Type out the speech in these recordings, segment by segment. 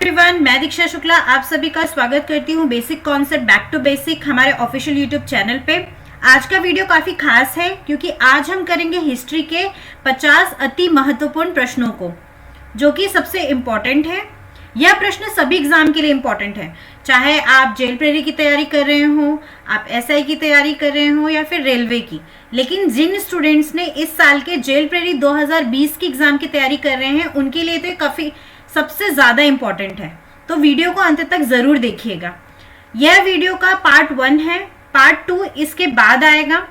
Everyone, मैं दीक्षा शुक्ला आप सभी का स्वागत करती हूँ basic concept back to basic हमारे ऑफिशियल यूट्यूब चैनल पे। आज का वीडियो काफी खास है क्योंकि आज हम करेंगे हिस्ट्री के 50 अति महत्वपूर्ण प्रश्नों को, जो कि सबसे इम्पोर्टेंट है। यह प्रश्न सभी एग्जाम के लिए इम्पोर्टेंट है, चाहे आप जेल प्रेरी की तैयारी कर रहे हो, आप एसआई की तैयारी कर रहे हो या फिर रेलवे की। लेकिन जिन स्टूडेंट्स ने इस साल के जेल प्रेरी 2020 की एग्जाम की तैयारी कर रहे हैं उनके लिए तो काफी सबसे ज्यादा इम्पोर्टेंट है, तो वीडियो को अंत तक जरूर देखिएगा। यह वीडियो का पार्ट 1 है, पार्ट 2 इसके बाद आएगा।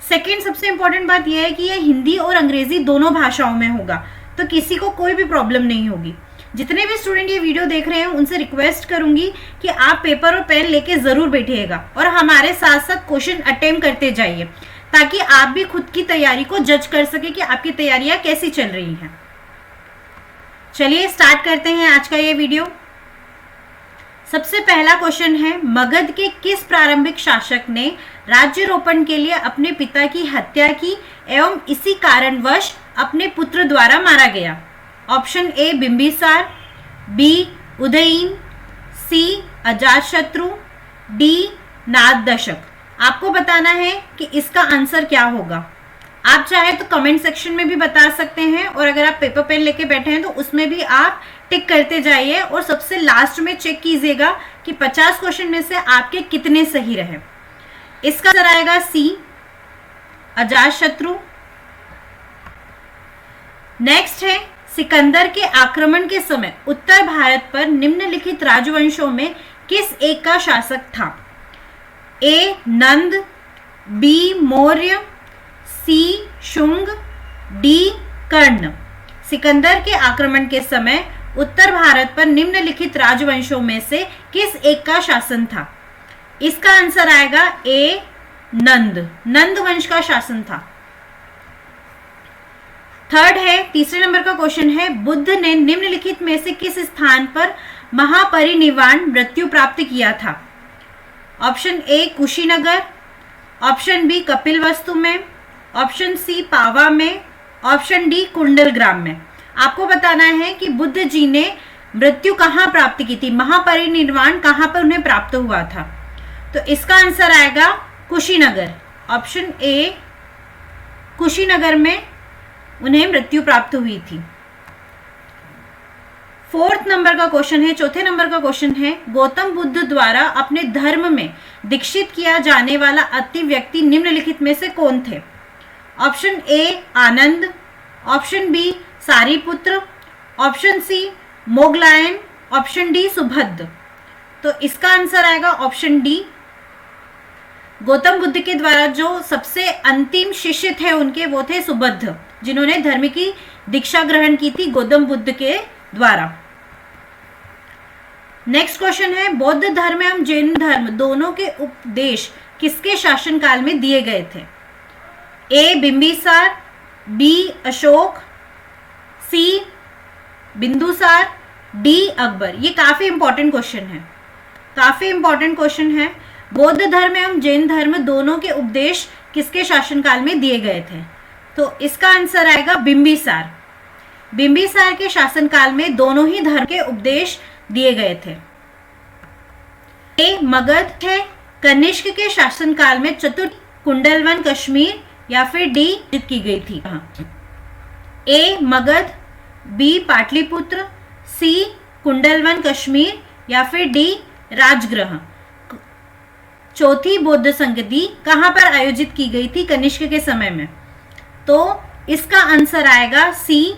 सेकेंड सबसे इम्पोर्टेंट बात यह है कि यह हिंदी और अंग्रेजी दोनों भाषाओं में होगा, तो किसी को कोई भी प्रॉब्लम नहीं होगी। जितने भी स्टूडेंट ये वीडियो देख रहे हैं उनसे रिक्वेस्ट करूंगी कि आप पेपर और पेन लेके जरूर बैठिएगा और हमारे साथ साथ क्वेश्चन अटेम्प्ट करते जाइए, ताकि आप भी खुद की तैयारी को जज कर सके कि आपकी तैयारियां कैसी चल रही हैं। चलिए स्टार्ट करते हैं आज का ये वीडियो। सबसे पहला क्वेश्चन है, मगध के किस प्रारंभिक शासक ने राज्यारोपण के लिए अपने पिता की हत्या की एवं इसी कारणवश अपने पुत्र द्वारा मारा गया? Option A Bimbisara, B Udayin, C Ajatashatru, D Nagadasaka. आपको बताना है कि इसका आंसर क्या होगा। आप चाहे तो कमेंट सेक्शन में भी बता सकते हैं और अगर आप पेपर पेन लेके बैठे हैं तो उसमें भी आप टिक करते जाइए और सबसे लास्ट में चेक कीजिएगा कि 50 क्वेश्चन में से आपके कितने सही रहे। इसका आंसर आएगा सी अजातशत्रु। नेक्स्ट है, सिकंदर के आक्रमण के समय उत्तर भारत पर निम्नलिखित राजवंशों में किस एक का शासक था? ए नंद, बी मौर्य, सी शुंग, डी कर्ण। सिकंदर के आक्रमण के समय उत्तर भारत पर निम्नलिखित राजवंशों में से किस एक का शासन था? इसका आंसर आएगा ए नंद वंश का शासन था। थर्ड है, तीसरे नंबर का क्वेश्चन है, बुद्ध ने निम्नलिखित में से किस स्थान पर महापरिनिर्वाण मृत्यु प्राप्त किया था? Option A Kushinagar, option B Kapilavastu में, ऑप्शन सी पावा में, ऑप्शन डी कुंडलग्राम में। आपको बताना है कि बुद्ध जी ने मृत्यु कहाँ प्राप्त की थी, महापरिनिर्वाण कहाँ पर उन्हें प्राप्त हुआ था। तो इसका आंसर आएगा कुशीनगर। ऑप्शन ए कुशीनगर में उन्हें मृत्यु प्राप्त हुई थी। फोर्थ नंबर का क्वेश्चन है, चौथे नंबर का क्वेश्चन है, गौतम बुद्ध द्वारा अपने धर्म में दीक्षित किया जाने वाला अति व्यक्ति निम्नलिखित में से कौन थे? Option A Ananda, option B Sariputra, option C Moggallana, option D Subhadra. तो इसका आंसर आएगा ऑप्शन डी। गौतम बुद्ध के द्वारा जो सबसे अंतिम शिष्य थे उनके वो थे सुभद्र, जिन्होंने धर्म की दीक्षा ग्रहण की थी गौतम बुद्ध के द्वारा। नेक्स्ट क्वेश्चन है, बौद्ध धर्म एवं जैन धर्म दोनों के उपदेश किसके शासनकाल में दिए गए थे? ए बिंबिसार, बी अशोक, सी बिंदुसार, डी अकबर। ये काफी इंपॉर्टेंट क्वेश्चन है, काफी इंपॉर्टेंट क्वेश्चन है। बौद्ध धर्म एवं जैन धर्म दोनों के उपदेश किसके शासनकाल में दिए गए थे? तो इसका आंसर आएगा बिंबिसार। बिंबिसार के शासनकाल में दोनों ही धर्म के उपदेश दिए गए थे। ए मगध है, कनिष्क के शासनकाल में चतुर्थ कुंडलवन कश्मीर या फिर डी की गई थी? ए मगध, बी पाटलिपुत्र, सी कुंडलवन कश्मीर या फिर डी राजगृह। चौथी बौद्ध संगति कहां पर आयोजित की गई थी कनिष्क के समय में? तो इसका आंसर आएगा सी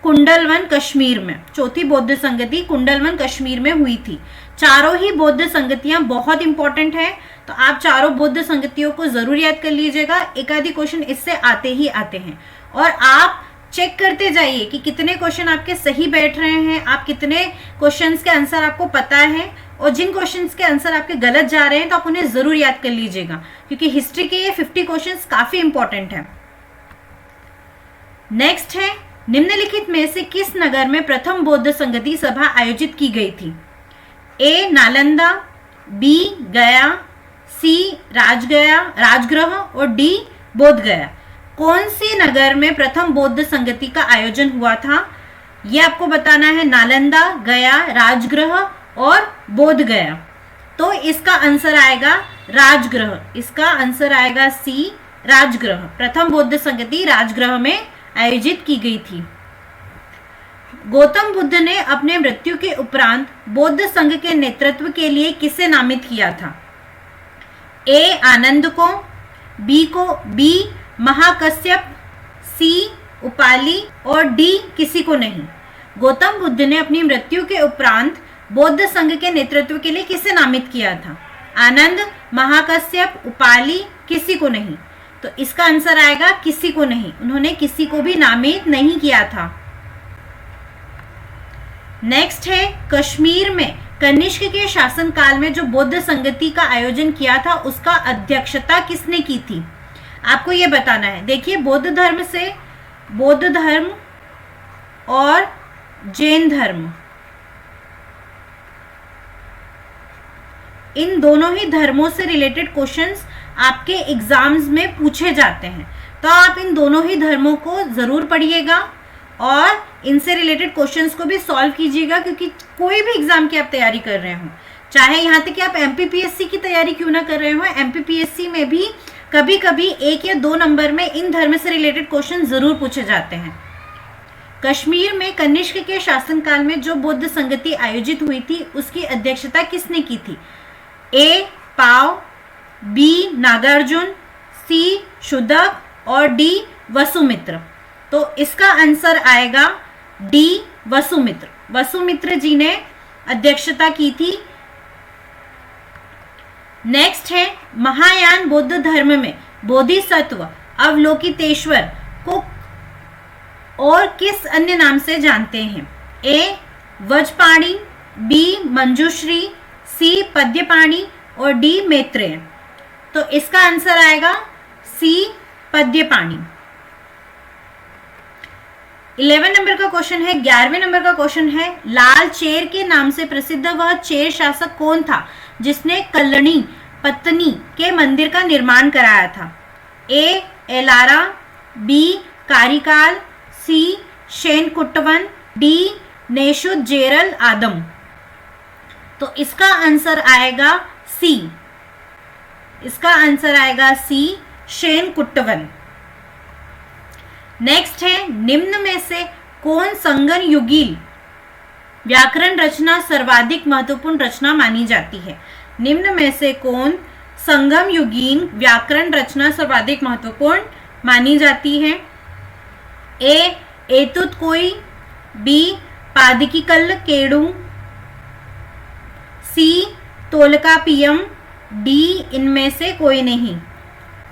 कुंडलवन कश्मीर में। चौथी बौद्ध संगति कुंडलवन कश्मीर में हुई थी। चारों ही बौद्ध संगतियां बहुत इंपॉर्टेंट है, तो आप चारों बौद्ध संगतियों को जरूर याद कर लीजिएगा। एक आधी क्वेश्चन इससे आते ही आते हैं और आप चेक करते जाइए कि कितने क्वेश्चन आपके सही बैठ रहे हैं, आप कितने क्वेश्चंस के आंसर आपको पता है, और जिन क्वेश्चंस के आंसर आपके गलत जा रहे हैं तो आप उन्हें जरूर याद कर लीजिएगा, क्योंकि हिस्ट्री के ये 50 क्वेश्चंस काफी इंपॉर्टेंट है। नेक्स्ट है, निम्नलिखित में से किस नगर में प्रथम बौद्ध संगति सभा आयोजित की गई थी? ए नालंदा, बी गया, सी राजगृह और डी बोध गया। कौन सी नगर में प्रथम बौद्ध संगति का आयोजन हुआ था? ये आपको बताना है, नालंदा, गया, राजगृह और बोध गया। तो इसका आंसर आएगा राजगृह, इसका आंसर आएगा सी, राजगृह। प्रथम बौद्ध संगति राजगृह में आयोजित की गई थी। गौतम बुद्ध ने अपने मृत्यु के उपरांत बौद्ध संघ के नेतृत्व के लिए किसे नामित किया था? ए आनंद को, बी महाकश्यप, सी उपाली और डी किसी को नहीं। गौतम बुद्ध ने अपनी मृत्यु के उपरांत बौद्ध संघ के नेतृत्व के लिए किसे नामित किया था? आनंद, महाकश्यप, उपाली, किसी को नहीं। तो इसका आंसर आएगा किसी को नहीं, उन्होंने किसी को भी नामित नहीं किया था। नेक्स्ट है, कश्मीर में कनिष्क के शासनकाल में जो बौद्ध संगति का आयोजन किया था उसका अध्यक्षता किसने की थी? आपको यह बताना है। देखिए, बौद्ध धर्म और जैन धर्म, इन दोनों ही धर्मों से रिलेटेड क्वेश्चंस आपके एग्जाम्स में पूछे जाते हैं, तो आप इन दोनों ही धर्मों को जरूर पढ़िएगा और इनसे रिलेटेड क्वेश्चंस को भी सॉल्व कीजिएगा, क्योंकि कोई भी एग्जाम की आप तैयारी कर रहे हो, चाहे यहाँ तक कि आप एमपीपीएससी की तैयारी क्यों ना कर रहे हो, एमपीपीएससी में भी कभी कभी 1 या 2 नंबर में इन धर्म से रिलेटेड क्वेश्चन जरूर पूछे जाते हैं। कश्मीर में कनिष्क के शासनकाल में जो बौद्ध संगति आयोजित हुई थी उसकी अध्यक्षता किसने की थी? ए पाव, बी नागार्जुन, सी शुदक और डी वसुमित्र। तो इसका आंसर आएगा डी वसुमित्र। वसुमित्र जी ने अध्यक्षता की थी। नेक्स्ट है, महायान बौद्ध धर्म में बोधिसत्व अवलोकितेश्वर को और किस अन्य नाम से जानते हैं? ए वज्रपाणि, बी मंजूश्री, सी पद्यपाणि और डी मैत्रेय। तो इसका आंसर आएगा सी पद्यपाणि। 11 नंबर का क्वेश्चन है। 11वें नंबर का क्वेश्चन है, लाल चेर के नाम से प्रसिद्ध वह चेर शासक कौन था जिसने कल्लणी पत्तनी के मंदिर का निर्माण कराया था? ए एलारा, बी कारिकाल, सी शेनकुट्टवन, डी नेशुजेरल आदम। तो इसका आंसर आएगा सी, इसका आंसर आएगा सी शेनकुट्टवन। नेक्स्ट है, निम्न में से कौन संगम युगीन व्याकरण रचना सर्वाधिक महत्वपूर्ण रचना मानी जाती है? निम्न में से कौन संगम युगीन व्याकरण रचना सर्वाधिक महत्वपूर्ण मानी जाती है? ए एतुतकोई, बी पादिकीकल्ल केडू, सी तोलकापियम, डी इनमें से कोई नहीं।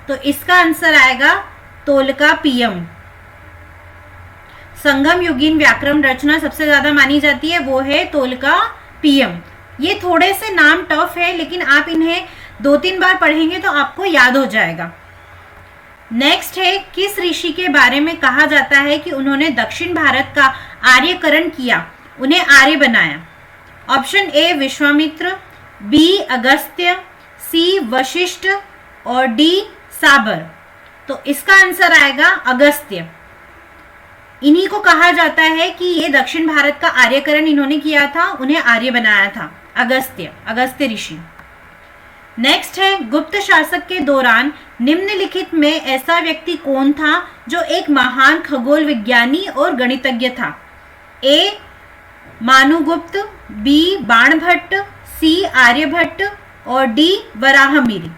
तो इसका आंसर आएगा तोलकापियम। संगम युगीन व्याकरण रचना सबसे ज्यादा मानी जाती है, वो है तोलकापियम। ये थोड़े से नाम टफ है, लेकिन आप इन्हें 2-3 बार पढ़ेंगे तो आपको याद हो जाएगा। नेक्स्ट है, किस ऋषि के बारे में कहा जाता है कि उन्होंने दक्षिण भारत का आर्यकरण किया, उन्हें आर्य बनाया? Option A Vishvamitra, B Agastya, C Vashistha और डी साबर। तो इसका आंसर आएगा अगस्त्य। इन्हीं को कहा जाता है कि ये दक्षिण भारत का आर्यकरण इन्होंने किया था, उन्हें आर्य बनाया था, अगस्त्य ऋषि। नेक्स्ट है, गुप्त शासक के दौरान निम्नलिखित में ऐसा व्यक्ति कौन था जो एक महान खगोल विज्ञानी और गणितज्ञ था? ए मानुगुप्त, बी बाणभट्ट, सी आर्यभट्ट और डी वराहमिहिर।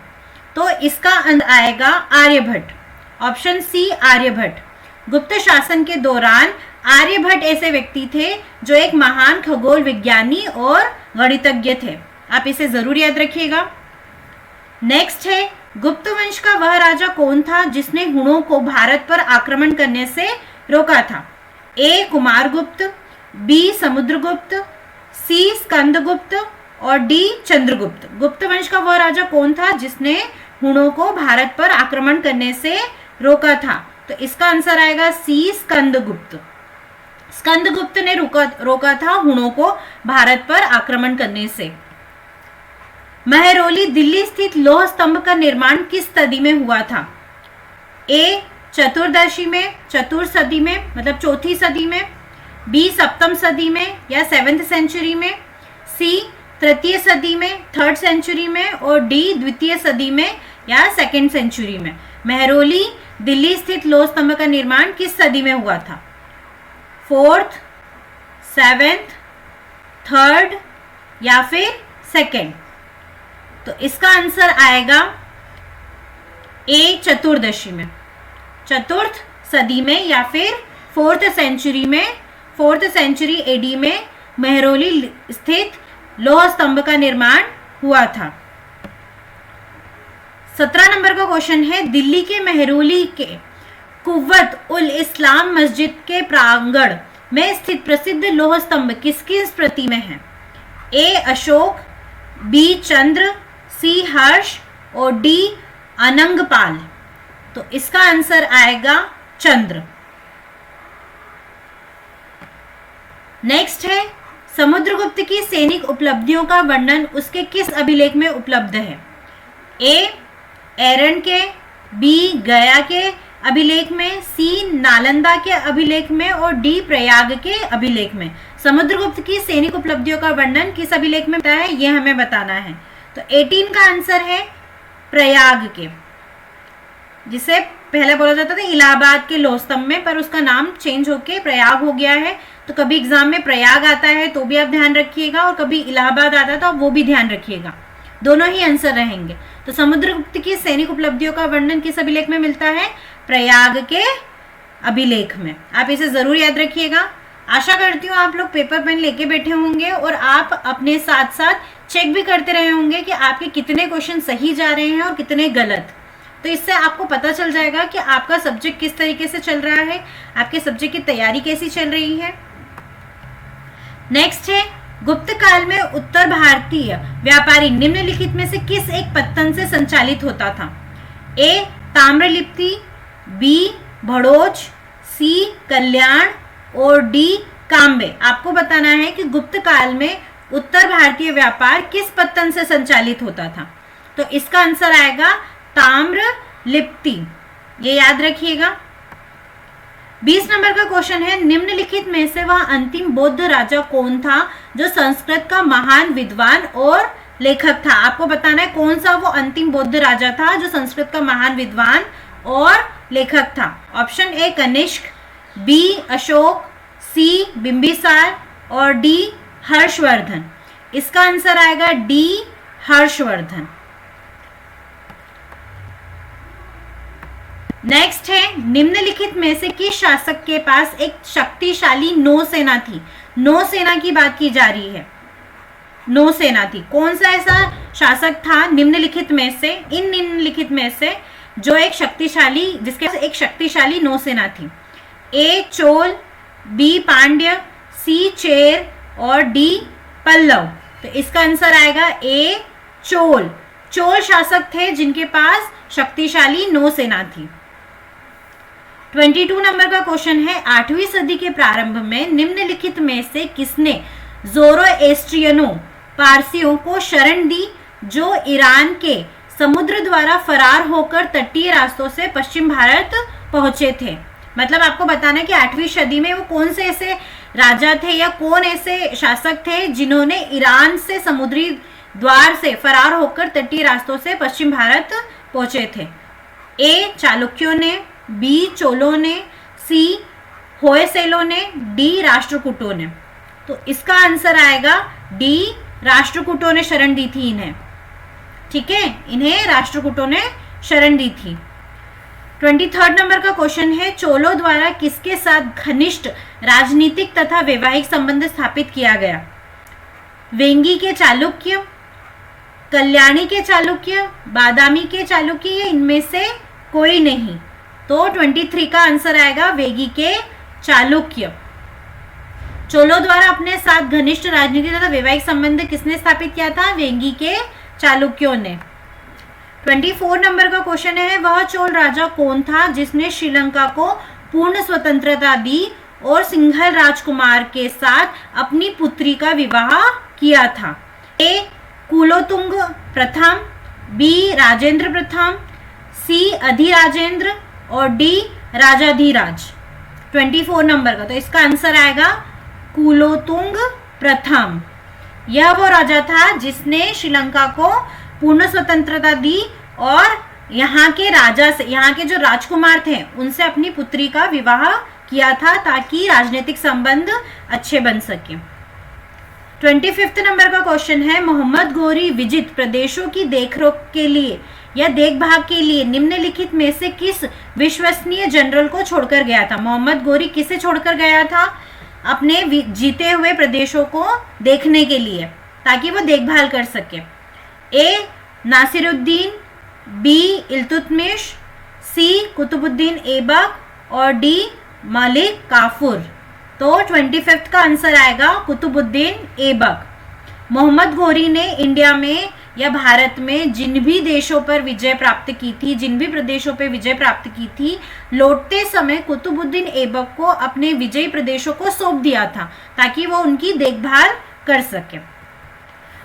तो इसका आंसर आएगा आर्यभट्ट, ऑप्शन सी आर्यभट्ट। गुप्त शासन के दौरान आर्यभट्ट ऐसे व्यक्ति थे जो एक महान खगोल विज्ञानी और गणितज्ञ थे। आप इसे जरूर याद रखिएगा। नेक्स्ट है, गुप्त वंश का वह राजा कौन था जिसने हुणों को भारत पर आक्रमण करने से रोका था? ए कुमारगुप्त, बी समुद्रगुप्त, सी स्कंदगुप्त और डी चंद्रगुप्त। गुप्त वंश का वह राजा कौन था जिसने हुणों को भारत पर आक्रमण करने से रोका था? तो इसका आंसर आएगा सी स्कंदगुप्त। स्कंदगुप्त ने रोका था हुणों को भारत पर आक्रमण करने से। महरौली दिल्ली स्थित लौह स्तंभ का निर्माण किस सदी में हुआ था? ए चतुर्दशी में, चतुर्थ सदी में मतलब चौथी सदी में, बी सप्तम सदी में या 7th सेंचुरी में, सी तृतीय सदी में 3rd सेंचुरी में, और डी द्वितीय सदी में या 2nd सेंचुरी में। मेहरौली दिल्ली स्थित लौह स्तंभ का निर्माण किस सदी में हुआ था? 4th, 7th, 3rd या फिर 2nd? तो इसका आंसर आएगा ए चतुर्दशी में, चतुर्थ सदी में या फिर 4th सेंचुरी में, 4th सेंचुरी एडी में मेहरौली स्थित लौह स्तंभ का निर्माण हुआ था। 17 नंबर का क्वेश्चन है, दिल्ली के मेहरौली के कुव्वत उल इस्लाम मस्जिद के प्रांगण में स्थित प्रसिद्ध लौह स्तंभ किसकी स्मृति में है? ए अशोक, बी चंद्र, सी हर्ष और डी अनंगपाल। तो इसका आंसर आएगा चंद्र। नेक्स्ट है, समुद्रगुप्त की सैनिक उपलब्धियों का वर्णन उसके किस अभिलेख में उपलब्ध है? ए एरन के, बी गया के अभिलेख में, सी नालंदा के अभिलेख में और डी प्रयाग के अभिलेख में। समुद्रगुप्त की सैनिक उपलब्धियों का वर्णन किस अभिलेख में होता है, यह हमें बताना है। तो 18 का आंसर है प्रयाग के, जिसे पहले बोला जाता था इलाहाबाद के लौह स्तंभ में, पर उसका नाम चेंज होके प्रयाग हो गया है। तो कभी एग्जाम में प्रयाग आता है तो भी आप ध्यान रखिएगा, और कभी इलाहाबाद आता है तो आप वो भी ध्यान रखिएगा, दोनों ही आंसर रहेंगे। तो समुद्रगुप्त की सैनिक उपलब्धियों का वर्णन किस अभिलेख में मिलता है? प्रयाग के अभिलेख में। आप इसे जरूर याद रखिएगा। आशा करती हूँ आप लोग पेपर पेन लेके बैठे होंगे और आप अपने साथ साथ चेक भी करते रहे होंगे कि आपके कितने क्वेश्चन सही जा रहे हैं और कितने गलत। तो इससे आपको पता चल जाएगा कि आपका सब्जेक्ट किस तरीके से चल रहा है, आपके सब्जेक्ट की तैयारी कैसी चल रही है। नेक्स्ट है, गुप्त काल में उत्तर भारतीय व्यापारी निम्नलिखित में से किस एक पत्तन से संचालित होता था? ए ताम्रलिप्ति, बी भड़ोच, सी कल्याण और डी काम्बे। आपको बताना है कि गुप्त काल में उत्तर भारतीय व्यापार किस पत्तन से संचालित होता था। तो इसका आंसर आएगा ताम्रलिप्ति, ये याद रखिएगा। 20 नंबर का क्वेश्चन है, निम्नलिखित में से वह अंतिम बौद्ध राजा कौन था जो संस्कृत का महान विद्वान और लेखक था? आपको बताना है कौन सा वो अंतिम बौद्ध राजा था जो संस्कृत का महान विद्वान और लेखक था। Option A Kanishka, B Ashoka, C Bimbisara और डी हर्षवर्धन। इसका आंसर आएगा डी हर्षवर्धन। नेक्स्ट है, निम्नलिखित में से किस शासक के पास एक शक्तिशाली नौसेना थी? नौसेना की बात की जा रही है, नौसेना थी। कौन सा ऐसा शासक था निम्नलिखित में से, इन निम्नलिखित में से जो एक शक्तिशाली, जिसके पास एक शक्तिशाली नौसेना थी? ए चोल, बी पांड्य, सी चेर और डी पल्लव। तो इसका आंसर आएगा ए चोल। चोल शासक थे जिनके पास शक्तिशाली नौसेना थी। 22 नंबर का क्वेश्चन है, 8वीं सदी के प्रारंभ में निम्नलिखित में से किसने ज़ोरोएस्ट्रियनों पारसियों को शरण दी जो ईरान के समुद्र द्वारा फरार होकर तटीय रास्तों से पश्चिम भारत पहुंचे थे? मतलब आपको बताना है कि 8वीं सदी में वो कौन से ऐसे राजा थे या कौन ऐसे शासक थे जिन्होंने ईरान से समुद्री द्वार से फरार होकर तटीय रास्तों से पश्चिम भारत पहुंचे थे? ए चालुक्यों ने, बी चोलों ने, सी होयसैलों ने, डी राष्ट्रकूटों ने। तो इसका आंसर आएगा डी राष्ट्रकूटों ने शरण दी थी इन्हें। ठीक है, इन्हें राष्ट्रकूटों ने शरण दी थी। 23 नंबर का क्वेश्चन है, चोलों द्वारा किसके साथ घनिष्ठ राजनीतिक तथा वैवाहिक संबंध स्थापित किया गया? वेंगी के चालुक्य, कल्याणी के चालुक्य, बादामी के चालुक्य या इनमें से कोई नहीं? तो 23 का आंसर आएगा वेगी के चालुक्य। चोलों द्वारा अपने साथ घनिष्ठ राजनीतिक तथा वैवाहिक संबंध किसने स्थापित किया था? वेंगी के चालुक्यों ने। 24 नंबर का क्वेश्चन है, वह चोल राजा कौन था जिसने श्रीलंका को पूर्ण स्वतंत्रता दी और सिंघल राजकुमार के साथ अपनी पुत्री का विवाह किया था? ए कुलोतुंग प्रथम, बी राजेंद्र प्रथम, सी अधिराजेंद्र और डी राजाधिराज। 24 नंबर का, तो इसका आंसर आएगा कुलोतुंग प्रथम। यह वो राजा था जिसने श्रीलंका को पूर्ण स्वतंत्रता दी और यहाँ के राजा से, यहाँ के जो राजकुमार थे उनसे अपनी पुत्री का विवाह किया था ताकि राजनीतिक संबंध अच्छे बन सके। 25 नंबर का क्वेश्चन है, मोहम्मद गोरी विजित प्रदेशों की देखरेख के लिए या देखभाल के लिए निम्नलिखित में से किस विश्वसनीय जनरल को छोड़कर गया था? मोहम्मद गोरी किसे छोड़कर गया था? अपने जीते हुए प्रदेशों को देखने के लिए, ताकि वो देखभाल कर सके। ए नासिरुद्दीन, बी इल्तुतमिश, सी कुतुबुद्दीन ऐबक और डी मलिक काफूर। तो 25 का आंसर आएगा कुतुबुद्दीन ऐबक। मोहम्मद गोरी ने इंडिया में या भारत में जिन भी देशों पर विजय प्राप्त की थी, जिन भी प्रदेशों पर विजय प्राप्त की थी, लौटते समय कुतुबुद्दीन ऐबक को अपने विजयी प्रदेशों को सौंप दिया था ताकि वो उनकी देखभाल कर सके।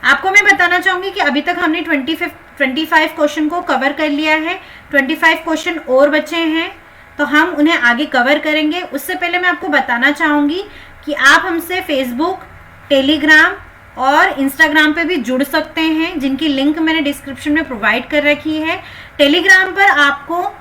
आपको मैं बताना चाहूंगी कि अभी तक हमने 25 क्वेश्चन को कवर कर लिया है। 25 क्वेश्चन और बचे हैं तो हम उन्हें आगे कवर करेंगे। उससे पहले मैं आपको बताना चाहूंगी कि आप हमसे फेसबुक, टेलीग्राम और इंस्टाग्राम पे भी जुड़ सकते हैं, जिनकी लिंक मैंने डिस्क्रिप्शन में प्रोवाइड कर रखी है। टेलीग्राम पर आपको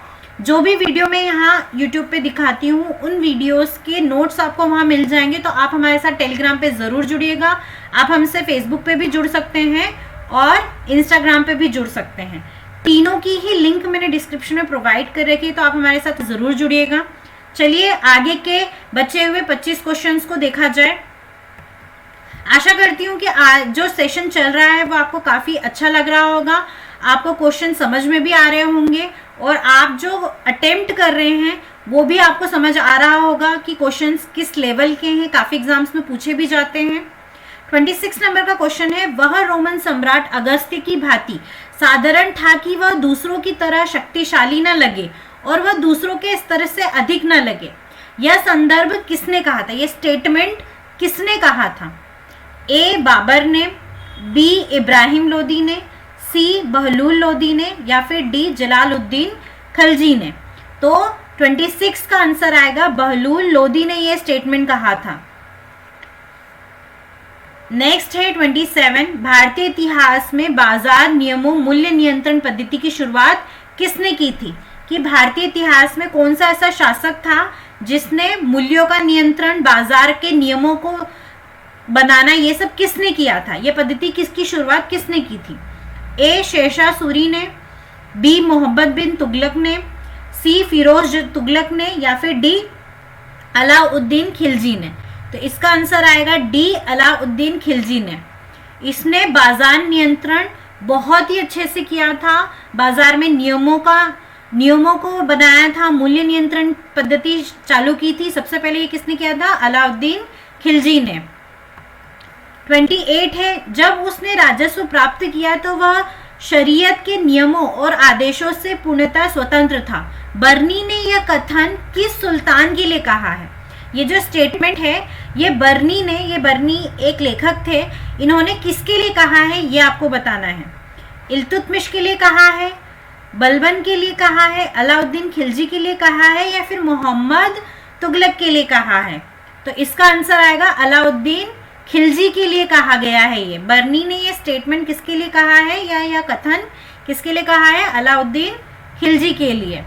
जो भी वीडियो मैं यहाँ यूट्यूब पे दिखाती हूँ उन वीडियोस के नोट्स आपको वहाँ मिल जाएंगे, तो आप हमारे साथ टेलीग्राम पे ज़रूर जुड़िएगा। आप हमसे फेसबुक पे भी जुड़ सकते हैं और इंस्टाग्राम पे भी जुड़ सकते हैं। तीनों की ही लिंक मैंने डिस्क्रिप्शन में प्रोवाइड कर रखी है, तो आप हमारे साथ ज़रूर जुड़िएगा। चलिए आगे के बचे हुए 25 क्वेश्चंस को देखा जाए। आशा करती हूँ कि आज जो सेशन चल रहा है वो आपको काफ़ी अच्छा लग रहा होगा, आपको क्वेश्चन समझ में भी आ रहे होंगे और आप जो अटेम्प्ट कर रहे हैं वो भी आपको समझ आ रहा होगा कि क्वेश्चंस किस लेवल के हैं। काफ़ी एग्जाम्स में पूछे भी जाते हैं। 26 नंबर का क्वेश्चन है, वह रोमन सम्राट अगस्त्य की भांति साधारण था कि वह दूसरों की तरह शक्तिशाली न लगे और वह दूसरों के स्तर से अधिक न लगे। यह संदर्भ किसने कहा था? यह स्टेटमेंट किसने कहा था? ए बाबर ने, बी इब्राहिम लोदी ने, सी बहलूल लोदी ने या फिर डी जलालुद्दीन खलजी ने। तो 26 का आंसर आएगा बहलूल लोदी ने यह स्टेटमेंट कहा था। नेक्स्ट है 27, भारतीय इतिहास में बाजार नियमों मूल्य नियंत्रण पद्धति की शुरुआत किसने की थी? कि भारतीय इतिहास में कौन सा ऐसा शासक था जिसने मूल्यों का नियंत्रण, बाजार के नियमों को बनाना, ये सब किसने किया था? ये पद्धति किसकी शुरुआत किसने की थी? ए शेरशाह सूरी ने, बी मोहम्मद बिन तुगलक ने, सी फिरोज तुगलक ने या फिर डी अलाउद्दीन खिलजी ने। तो इसका आंसर आएगा डी अलाउद्दीन खिलजी ने। इसने बाजार नियंत्रण बहुत ही अच्छे से किया था, बाजार में नियमों को बनाया था, मूल्य नियंत्रण पद्धति चालू की थी। सबसे पहले ये किसने किया था? अलाउद्दीन खिलजी ने। 28 है, जब उसने राजस्व प्राप्त किया तो वह शरीयत के नियमों और आदेशों से पूर्णतः स्वतंत्र था। बर्नी ने यह कथन किस सुल्तान के लिए कहा है? ये जो स्टेटमेंट है ये बर्नी एक लेखक थे, इन्होंने किसके लिए कहा है ये आपको बताना है। इल्तुतमिश के लिए कहा है, बलबन के लिए कहा है, अलाउद्दीन खिलजी के लिए कहा है या फिर मोहम्मद तुगलक के लिए कहा है? तो इसका आंसर आएगा अलाउद्दीन खिलजी के लिए कहा गया है। ये बर्नी ने ये स्टेटमेंट किसके लिए कहा है या यह कथन किसके लिए कहा है? अलाउद्दीन खिलजी के लिए।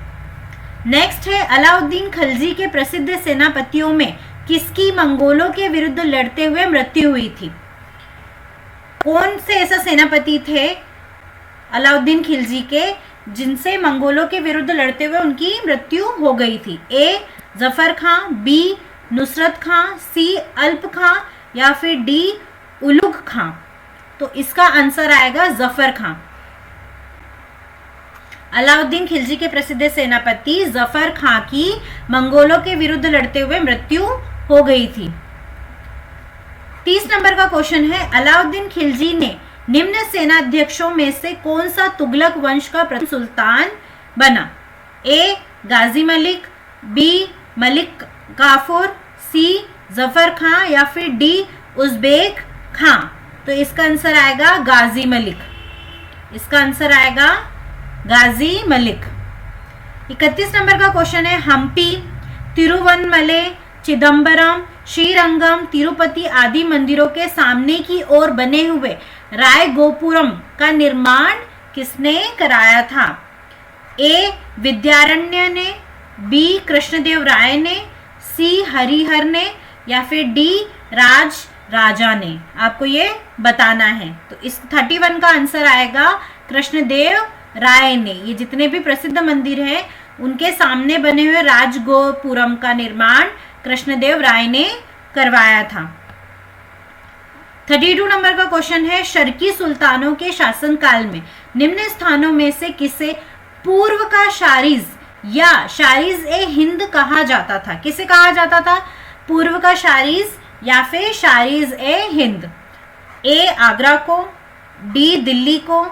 नेक्स्ट है, अलाउद्दीन खिलजी के प्रसिद्ध सेनापतियों में किसकी मंगोलों के विरुद्ध लड़ते हुए मृत्यु हुई थी? कौन से ऐसा सेनापति थे अलाउद्दीन खिलजी के जिनसे मंगोलों के विरुद्ध लड़ते हुए उनकी मृत्यु हो गई थी? ए जफर खां, बी नुसरत खां, सी अल्प खां या फिर डी उलुग खां। तो इसका आंसर आएगा जफर खां। अलाउद्दीन खिलजी के प्रसिद्ध सेनापति जफर खां की मंगोलों के विरुद्ध लड़ते हुए मृत्यु हो गई थी। 30 नंबर का क्वेश्चन है, अलाउद्दीन खिलजी ने निम्न सेनाध्यक्षों में से कौन सा तुगलक वंश का प्रथम सुल्तान बना? ए गाजी मलिक, बी मलिक काफूर, सी जफर खां या फिर डी उज़्बेक खां। तो इसका आंसर आएगा गाजी मलिक। इसका आंसर आएगा गाजी मलिक। 31 नंबर का क्वेश्चन है, हम्पी, तिरुवन्नमले, चिदम्बरम, श्रीरंगम, तिरुपति आदि मंदिरों के सामने की ओर बने हुए राय गोपुरम का निर्माण किसने कराया था? ए विद्यारण्य ने, बी कृष्णदेव राय ने, सी हरिहर ने, या फिर डी राज राजा ने? आपको ये बताना है। तो इस 31 का आंसर आएगा कृष्णदेव राय ने। ये जितने भी प्रसिद्ध मंदिर हैं उनके सामने बने हुए राजगोपुरम का निर्माण कृष्णदेव राय ने करवाया था। 32 नंबर का क्वेश्चन है, शर्की सुल्तानों के शासनकाल में निम्न स्थानों में से किसे पूर्व का शारिज या शारिज ए हिंद कहा जाता था? किसे कहा जाता था? पूर्व का शारिज या फिर शारिज ए हिंद। ए आगरा को, डी दिल्ली को,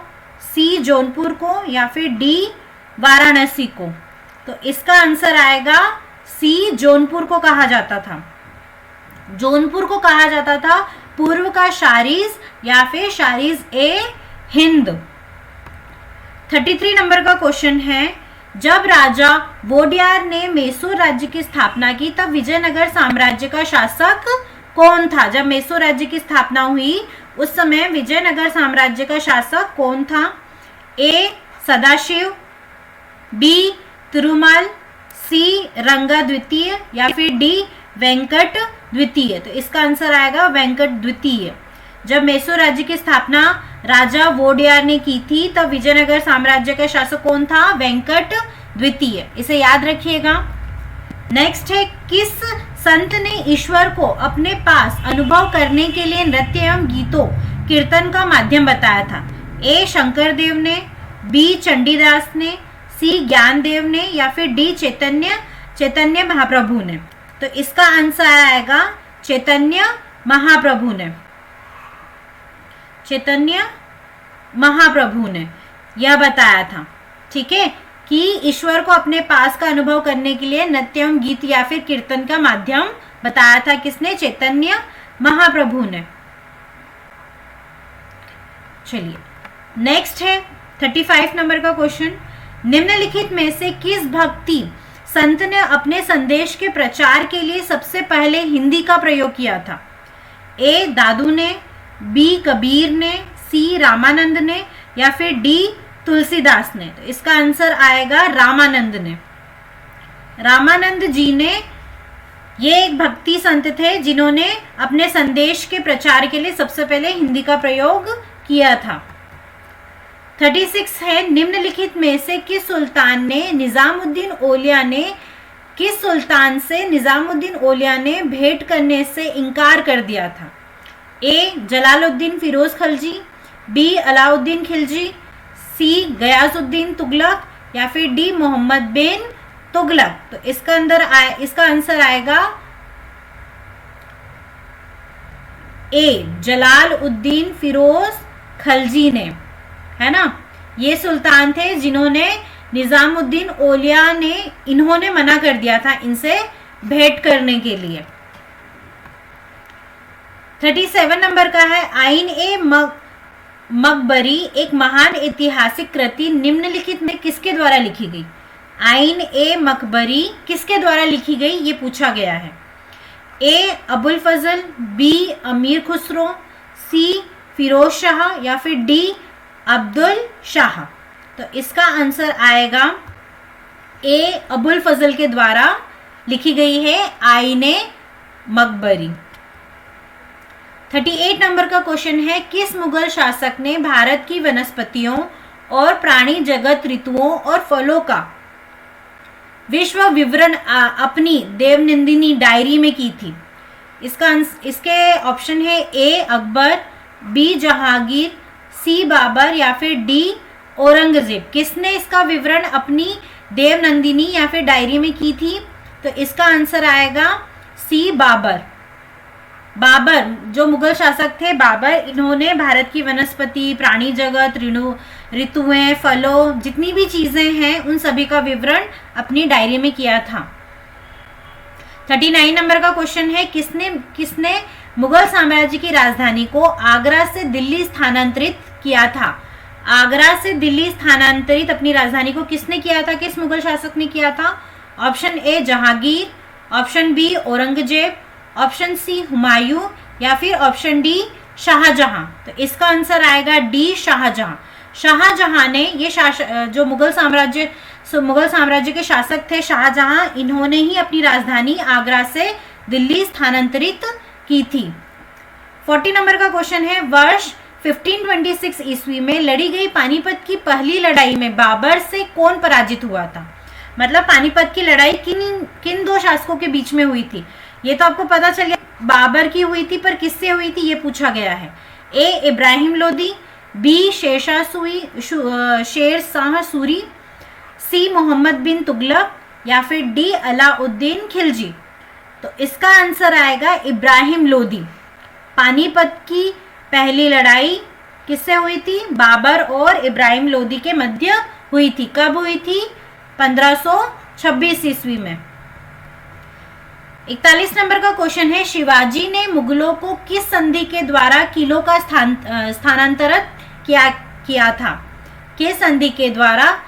सी जौनपुर को, या फिर डी वाराणसी को? तो इसका आंसर आएगा सी जौनपुर को कहा जाता था। जौनपुर को कहा जाता था पूर्व का शारिज या फिर शारिज ए हिंद। 33 नंबर का क्वेश्चन है, जब राजा वोडियार ने मैसूर राज्य की स्थापना की तब विजयनगर साम्राज्य का शासक कौन था? जब मैसूर राज्य की स्थापना हुई उस समय विजयनगर साम्राज्य का शासक कौन था? ए सदाशिव, बी तिरुमल, सी रंगा द्वितीय, या फिर डी वेंकट द्वितीय? तो इसका आंसर आएगा वेंकट द्वितीय। जब मैसूर राज्य की स्थापना राजा वोडियार ने की थी तब विजयनगर साम्राज्य का शासक कौन था? वेंकट द्वितीय। इसे याद रखिएगा। नेक्स्ट है, किस संत ने ईश्वर को अपने पास अनुभव करने के लिए नृत्य एवं गीतों कीर्तन का माध्यम बताया था? ए शंकर देव ने, बी चंडीदास ने, सी ज्ञानदेव ने, या फिर डी चैतन्य महाप्रभु ने? तो इसका आंसर आएगा चैतन्य महाप्रभु ने। चैतन्य महाप्रभु ने यह बताया था, ठीक है, कि ईश्वर को अपने पास का अनुभव करने के लिए नृत्य एवं गीत या फिर कीर्तन का माध्यम बताया था। किसने? चैतन्य महाप्रभु ने। चलिए नेक्स्ट है 35 नंबर का क्वेश्चन, निम्नलिखित में से किस भक्ति संत ने अपने संदेश के प्रचार के लिए सबसे पहले हिंदी का प्रयोग किया था? ए दादू ने, बी कबीर ने, सी रामानंद ने, या फिर डी तुलसीदास ने? तो इसका आंसर आएगा रामानंद ने। रामानंद जी ने ये एक भक्ति संत थे जिन्होंने अपने संदेश के प्रचार के लिए सबसे पहले हिंदी का प्रयोग किया था। 36 है, निम्नलिखित में से किस सुल्तान से निजामुद्दीन औलिया ने भेंट करने से इनकार कर दिया था? ए जलालुद्दीन फिरोज खलजी, बी अलाउद्दीन खिलजी, सी गयासुद्दीन तुगलक, या फिर डी मोहम्मद बिन तुगलक? तो इसका आंसर आएगा ए जलालुद्दीन फिरोज खलजी ने, है ना। ये सुल्तान थे जिन्होंने निजामुद्दीन औलिया ने इन्होंने मना कर दिया था इनसे भेंट करने के लिए। 37 नंबर का है, आइन ए मकबरी एक महान ऐतिहासिक कृति निम्नलिखित में किसके द्वारा लिखी गई? आइन ए मकबरी किसके द्वारा लिखी गई ये पूछा गया है। ए अबुल फजल, बी अमीर खुसरो, सी फिरोज शाह, या फिर डी अब्दुल शाह? तो इसका आंसर आएगा ए अबुल फजल के द्वारा लिखी गई है आईने मकबरी। 38 नंबर का क्वेश्चन है, किस मुगल शासक ने भारत की वनस्पतियों और प्राणी जगत, ऋतुओं और फलों का विश्व विवरण अपनी देवनंदिनी डायरी में की थी? इसके ऑप्शन है ए अकबर, बी जहांगीर, सी बाबर, या फिर डी औरंगजेब? किसने इसका विवरण अपनी देवनंदिनी या फिर डायरी में की थी? तो इसका आंसर आएगा सी बाबर। बाबर जो मुगल शासक थे बाबर, इन्होंने भारत की वनस्पति, प्राणी जगत, ऋतुएं, फलों, जितनी भी चीजें हैं उन सभी का विवरण अपनी डायरी में किया था। 39 नंबर का क्वेश्चन है, किसने मुगल साम्राज्य की राजधानी को आगरा से दिल्ली स्थानांतरित किया था? आगरा से दिल्ली स्थानांतरित अपनी राजधानी को किसने किया था? किस मुगल शासक ने किया था? Option A Jahangir, option B Aurangzeb, option C Humayun, या फिर ऑप्शन डी शाहजहां। तो इसका आंसर आएगा डी शाहजहां। शाहजहां ने ये जो मुगल साम्राज्य के शासक थे शाहजहां, इन्होंने ही अपनी राजधानी आगरा से दिल्ली स्थानांतरित की थी। 40 नंबर का क्वेश्चन है, वर्ष 1526 ईस्वी में लड़ी गई पानीपत की पहली लड़ाई में बाबर से कौन पराजित हुआ था? मतलब पानीपत की लड़ाई किन दो शासकों के बीच में हुई थी? ये तो आपको पता चल गया बाबर की हुई थी, पर किससे हुई थी ये पूछा गया है। ए इब्राहिम लोदी, बी शेर शाह सूरी, सी मोहम्मद बिन तुगलक, या फिर डी अलाउद्दीन खिलजी। तो इसका आंसर आएगा इब्राहिम लोदी। पानीपत की पहली लड़ाई किससे हुई थी? बाबर और इब्राहिम लोदी के मध्य हुई थी। कब हुई थी? 1526 ईस्वी में। 41 नंबर का क्वेश्चन है, शिवाजी ने मुगलों को किस संधि के द्वारा किलों का स्थानांतरित किया था? किस संधि के द्वारा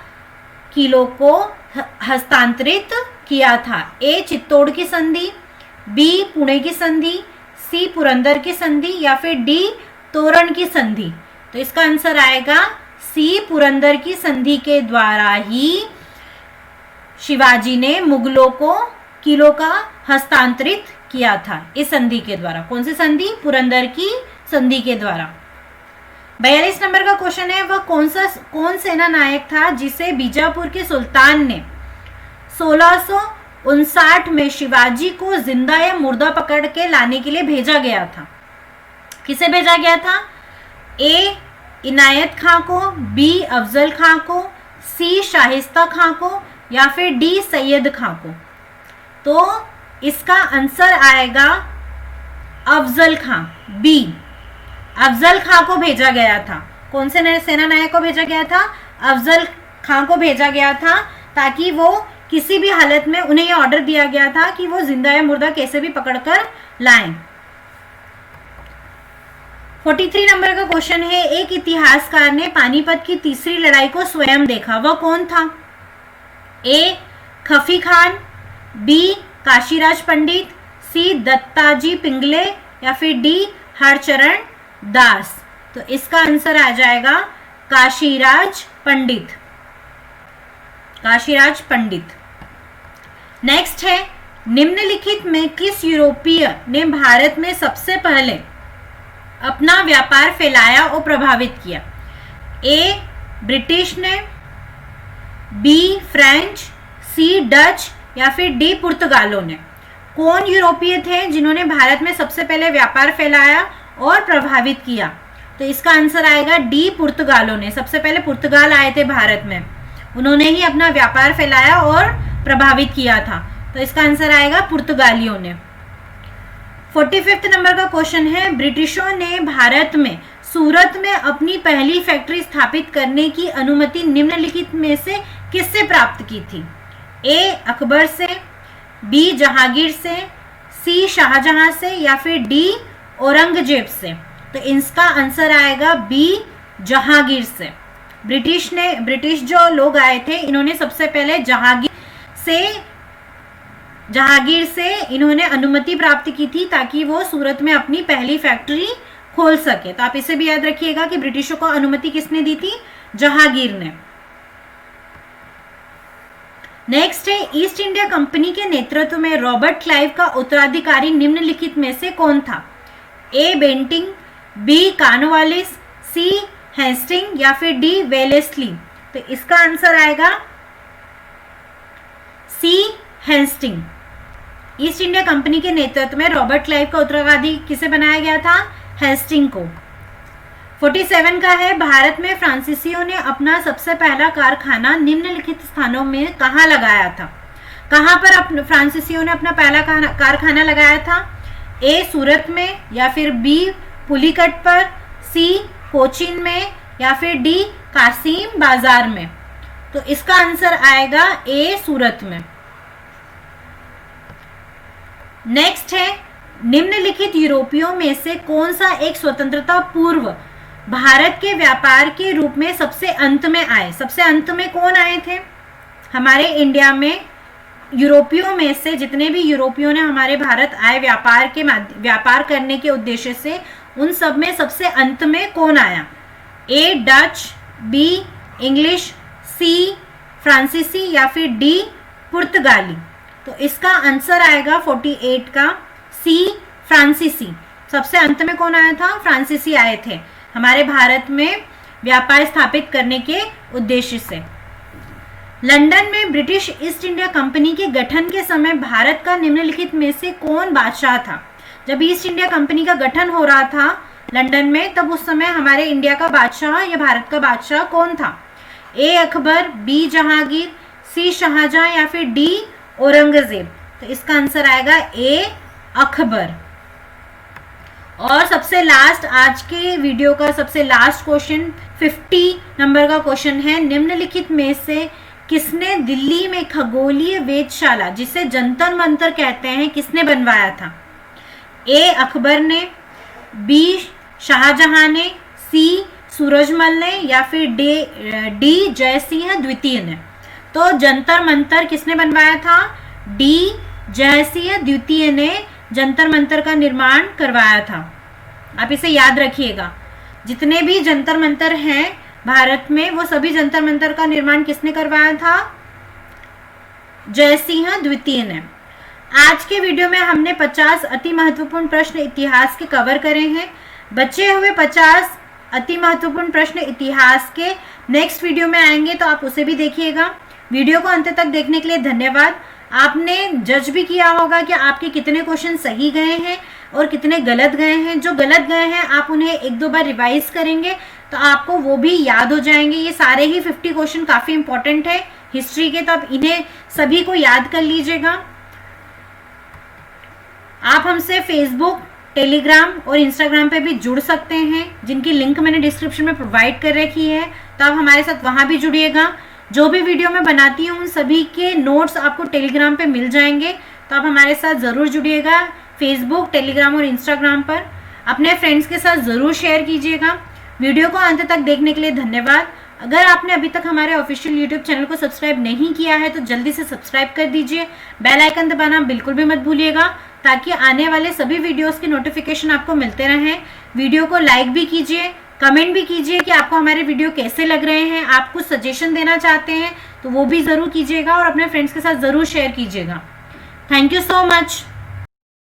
किलों को हस्तांतरित किया था? ए चित्तौड़ की संधि, बी पुणे की संधि, सी पुरंदर की संधि, या फिर डी तोरण की संधि। तो इसका आंसर आएगा सी पुरंदर की संधि के द्वारा ही शिवाजी ने मुगलों को किलों का हस्तांतरित किया था, इस संधि के द्वारा। कौन सी संधि? पुरंदर की संधि के द्वारा। 42 नंबर का क्वेश्चन है, वह कौन सेना नायक था जिसे बीजापुर के सुल्तान ने 1659 में शिवाजी को जिंदा या मुर्दा पकड़ के लाने के लिए भेजा गया था? किसे भेजा गया था? ए इनायत खां को, बी अफजल खां को, सी शाहिस्ता खां को, या फिर डी सैयद खां को। तो इसका आंसर आएगा अफजल खां, बी अफजल खां को भेजा गया था। कौन से सेना नायक को भेजा गया था? अफजल खां को भेजा गया था, ताकि वो किसी भी हालत में, उन्हें यह ऑर्डर दिया गया था कि वो जिंदा या मुर्दा कैसे भी पकड़कर लाएं। 43 नंबर का क्वेश्चन है, एक इतिहासकार ने पानीपत की तीसरी लड़ाई को स्वयं देखा, वह कौन था? ए खफी खान, बी काशीराज पंडित, सी दत्ताजी पिंगले, या फिर डी हरचरण दास। तो इसका आंसर आ जाएगा काशीराज पंडित। काशीराज पंडित। नेक्स्ट है, निम्नलिखित में किस यूरोपीय ने भारत में सबसे पहले अपना व्यापार फैलाया और प्रभावित किया? ए ब्रिटिश ने, बी फ्रेंच, सी डच, या फिर डी पुर्तगालों ने। कौन यूरोपीय थे जिन्होंने भारत में सबसे पहले व्यापार फैलाया और प्रभावित किया? तो इसका आंसर आएगा डी पुर्तगालों ने। सबसे पहले पुर्तगाल आए थे भारत में, उन्होंने ही अपना व्यापार फैलाया और प्रभावित किया था। तो इसका आंसर आएगा पुर्तगालियों ने। 45 नंबर का क्वेश्चन है, ब्रिटिशों ने भारत में सूरत में अपनी पहली फैक्ट्री स्थापित करने की अनुमति निम्नलिखित में से किससे प्राप्त की थी? ए अकबर से, बी जहांगीर से, सी शाहजहां से, या फिर डी औरंगजेब से। तो इसका आंसर आएगा बी जहांगीर से। ब्रिटिश जो लोग आए थे, इन्होंने सबसे पहले जहांगीर से इन्होंने अनुमति प्राप्त की थी, ताकि वो सूरत में अपनी पहली फैक्ट्री खोल सके। तो आप इसे भी याद रखिएगा कि ब्रिटिशों को अनुमति किसने दी थी? जहांगीर ने। नेक्स्ट है, ईस्ट इंडिया कंपनी के नेतृत्व में रॉबर्ट क्लाइव का उत्तराधिकारी निम्नलिखित में से कौन था? ए बेंटिंग, बी कॉर्नवालिस, सी हेस्टिंग, या फिर डी वेलेस्ली। तो इसका आंसर आएगा सी हेस्टिंग। ईस्ट इंडिया कंपनी के नेतृत्व में रॉबर्ट क्लाइव का उत्तराधिकारी किसे बनाया गया था? हेस्टिंग को। 47 का है, भारत में फ्रांसीसियों ने अपना सबसे पहला कारखाना निम्नलिखित स्थानों में कहाँ लगाया था? कहाँ पर फ्रांसीसियों ने अपना पहला कारखाना लगाया था? ए सूरत में, या फिर बी पुलिकट पर, सी कोचीन में, या फिर डी कासिम बाजार में। तो इसका आंसर आएगा ए सूरत में। नेक्स्ट है, निम्नलिखित यूरोपियों में से कौन सा एक स्वतंत्रता पूर्व भारत के व्यापार के रूप में सबसे अंत में आए? सबसे अंत में कौन आए थे हमारे इंडिया में? यूरोपियों में से जितने भी यूरोपियों ने हमारे भारत आए व्यापार करने के उद्देश्य से, उन सब में सबसे अंत में कौन आया? ए डच, बी इंग्लिश, सी फ्रांसीसी या फिर डी पुर्तगाली। तो इसका आंसर आएगा 48 का सी फ्रांसीसी। सबसे अंत में कौन आया था? फ्रांसीसी आए थे हमारे भारत में व्यापार स्थापित करने के उद्देश्य से। लंदन में ब्रिटिश ईस्ट इंडिया कंपनी के गठन के समय भारत का निम्नलिखित में से कौन बादशाह था? जब ईस्ट इंडिया कंपनी का गठन हो रहा था लंदन में, तब उस समय हमारे इंडिया का बादशाह या भारत का बादशाह कौन था? ए अकबर, बी जहांगीर, सी शाहजहां या फिर डी औरंगजेब। तो इसका आंसर आएगा ए अकबर। और सबसे लास्ट, आज के वीडियो का सबसे लास्ट क्वेश्चन 50 नंबर का क्वेश्चन है, निम्नलिखित में से किसने दिल्ली में खगोलीय वेधशाला, जिसे जंतर मंतर कहते हैं, किसने बनवाया था? ए अकबर ने, बी शाहजहां ने, सी सूरजमल ने या फिर डी जयसिंह द्वितीय ने। तो जंतर मंतर किसने बनवाया था? डी जयसिंह द्वितीय ने जंतर मंतर का निर्माण करवाया था। आप इसे याद रखिएगा, जितने भी जंतर मंतर हैं भारत में, वो सभी जंतर मंतर का निर्माण किसने करवाया था? जयसिंह द्वितीय ने। आज के वीडियो में हमने 50 अति महत्वपूर्ण प्रश्न इतिहास के कवर करे हैं। बचे हुए 50 अति महत्वपूर्ण प्रश्न इतिहास के नेक्स्ट वीडियो में आएंगे, तो आप उसे भी देखिएगा। वीडियो को अंत तक देखने के लिए धन्यवाद। आपने जज भी किया होगा कि आपके कितने क्वेश्चन सही गए हैं और कितने गलत गए हैं। जो गलत गए हैं आप उन्हें एक दो बार रिवाइज करेंगे तो आपको वो भी याद हो जाएंगे। ये सारे ही 50 क्वेश्चन काफ़ी इंपॉर्टेंट है हिस्ट्री के, तो आप इन्हें सभी को याद कर लीजिएगा। आप हमसे फेसबुक, टेलीग्राम और इंस्टाग्राम पे भी जुड़ सकते हैं, जिनकी लिंक मैंने डिस्क्रिप्शन में प्रोवाइड कर रखी है, तो आप हमारे साथ वहाँ भी जुड़िएगा। जो भी वीडियो मैं बनाती हूँ उन सभी के नोट्स आपको टेलीग्राम पे मिल जाएंगे, तो आप हमारे साथ ज़रूर जुड़िएगा फेसबुक, टेलीग्राम और इंस्टाग्राम पर। अपने फ्रेंड्स के साथ ज़रूर शेयर कीजिएगा। वीडियो को अंत तक देखने के लिए धन्यवाद। अगर आपने अभी तक हमारे ऑफिशियल यूट्यूब चैनल को सब्सक्राइब नहीं किया है तो जल्दी से सब्सक्राइब कर दीजिए। बेल आइकन दबाना बिल्कुल भी मत भूलिएगा, ताकि आने वाले सभी वीडियोस की नोटिफिकेशन आपको मिलते रहें। वीडियो को लाइक भी कीजिए, कमेंट भी कीजिए कि आपको हमारे वीडियो कैसे लग रहे हैं। आप कुछ सजेशन देना चाहते हैं तो वो भी ज़रूर कीजिएगा और अपने फ्रेंड्स के साथ ज़रूर शेयर कीजिएगा। Thank you so much.